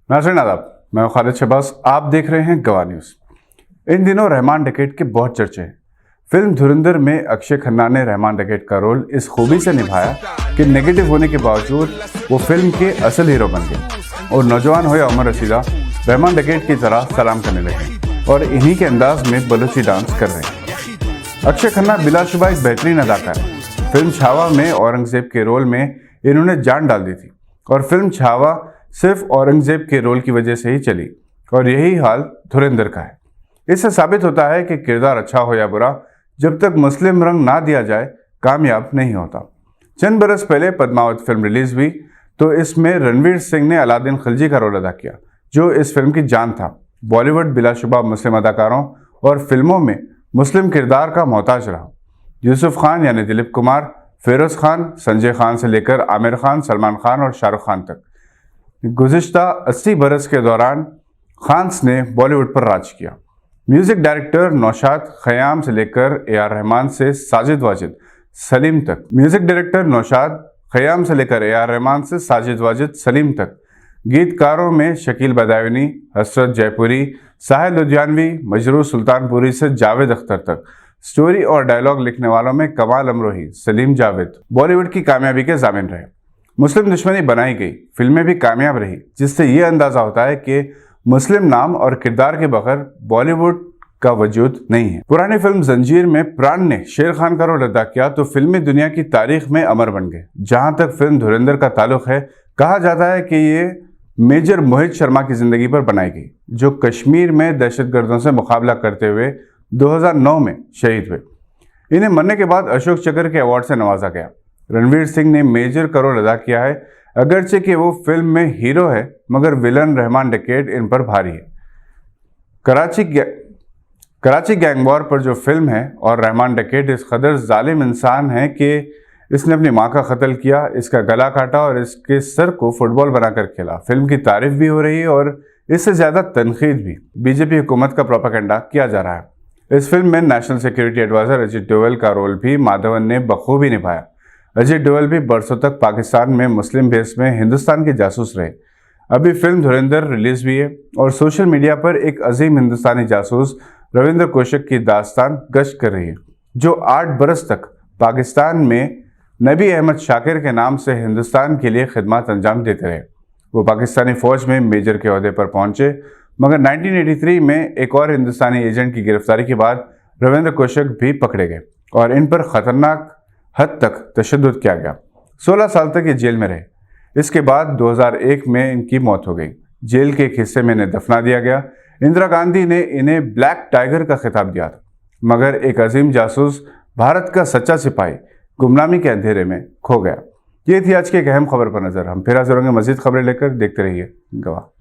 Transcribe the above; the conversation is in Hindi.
नाज़रीन आदाब, मैं खालिद शहबाज। आप देख रहे हैं गवाह न्यूज़। इन दिनों रहमान डकैत के बहुत चर्चे हैं। फिल्म धुरंधर में अक्षय खन्ना ने रहमान डकैत का रोल इस खूबी से निभाया कि नेगेटिव होने के बावजूद वो फिल्म के असल हीरो बन गए और नौजवान हो या उमर रसीदा रहमान डकैत की तरह सलाम करने लगे और इन्हीं के अंदाज में बलूची डांस कर रहे हैं। अक्षय खन्ना बिलाशुबा एक बेहतरीन अदाकार है। फिल्म छावा में औरंगजेब के रोल में इन्होंने जान डाल दी थी और फिल्म छावा सिर्फ औरंगजेब के रोल की वजह से ही चली और यही हाल धुरंधर का है। इससे साबित होता है कि किरदार अच्छा हो या बुरा, जब तक मुस्लिम रंग ना दिया जाए कामयाब नहीं होता। चंद बरस पहले पद्मावत फिल्म रिलीज हुई तो इसमें रणवीर सिंह ने अलादीन खिलजी का रोल अदा किया, जो इस फिल्म की जान था। बॉलीवुड बिलाशुबा मुस्लिम अदाकारों और फिल्मों में मुस्लिम किरदार का मोहताज रहा। यूसुफ खान यानी दिलीप कुमार, फिरोज खान, संजय खान से लेकर आमिर खान, सलमान खान और शाहरुख खान तक गुज़िश्ता 80 बरस के दौरान खान्स ने बॉलीवुड पर राज किया। म्यूजिक डायरेक्टर नौशाद खयाम से लेकर ए.आर. रहमान से साजिद वाजिद सलीम तक गीतकारों में शकील बदायूनी, हसरत जयपुरी, साहिल लुधियानवी, मजरू सुल्तानपुरी से जावेद अख्तर तक, स्टोरी और डायलॉग लिखने वालों में कमाल अमरोही, सलीम जावेद बॉलीवुड की कामयाबी के जामिन रहे। मुस्लिम दुश्मनी बनाई गई, फिल्में भी कामयाब रही, जिससे ये अंदाजा होता है कि मुस्लिम नाम और किरदार के बगैर बॉलीवुड का वजूद नहीं है। पुरानी फिल्म जंजीर में प्राण ने शेर खान का रोल अदा किया तो फिल्मी दुनिया की तारीख में अमर बन गए। जहां तक फिल्म धुरंधर का ताल्लुक है, कहा जाता है कि ये मेजर मोहित शर्मा की जिंदगी पर बनाई गई, जो कश्मीर में दहशतगर्दों से मुकाबला करते हुए 2009 में शहीद हुए। इन्हें मरने के बाद अशोक चक्र के अवार्ड से नवाजा गया। रणवीर सिंह ने मेजर का रोल अदा किया है, अगरचे कि वो फिल्म में हीरो है, मगर विलन रहमान डकैत इन पर भारी है। कराची गैंग वॉर पर जो फिल्म है और रहमान डकैत इस कदर जालिम इंसान है कि इसने अपनी मां का कत्ल किया, इसका गला काटा और इसके सर को फुटबॉल बनाकर खेला। फिल्म की तारीफ भी हो रही है और इससे ज्यादा तनकीद भी। बीजेपी हुकूमत का प्रोपेगेंडा किया जा रहा है। इस फिल्म में national security adviser Ajit Doval का रोल भी माधवन ने बखूबी निभाया। अजित डोवल भी बरसों तक पाकिस्तान में मुस्लिम बेस में हिंदुस्तान के जासूस रहे। अभी फिल्म धुरंधर रिलीज हुई है और सोशल मीडिया पर एक अजीम हिंदुस्तानी जासूस रविंद्र कौशिक की दास्तान गश्त कर रही है, जो 8 बरस तक पाकिस्तान में नबी अहमद शाकिर के नाम से हिंदुस्तान के लिए खिदमत अंजाम देते रहे। वो पाकिस्तानी फौज में मेजर के ओहदे पर पहुंचे, मगर 1983 में एक और हिंदुस्तानी एजेंट की गिरफ्तारी के बाद रविंद्र कौशिक भी पकड़े गए और इन पर खतरनाक हद तक तशद्दुद किया गया। 16 साल तक ये जेल में रहे। इसके बाद 2001 में इनकी मौत हो गई। जेल के एक हिस्से में इन्हें दफना दिया गया। इंदिरा गांधी ने इन्हें ब्लैक टाइगर का खिताब दिया था, मगर एक अजीम जासूस, भारत का सच्चा सिपाही, गुमनामी के अंधेरे में खो गया। ये थी आज की एक अहम खबर पर नजर। हम फिर हाजिर होंगे मजीद खबरें लेकर। देखते रहिए गवाह।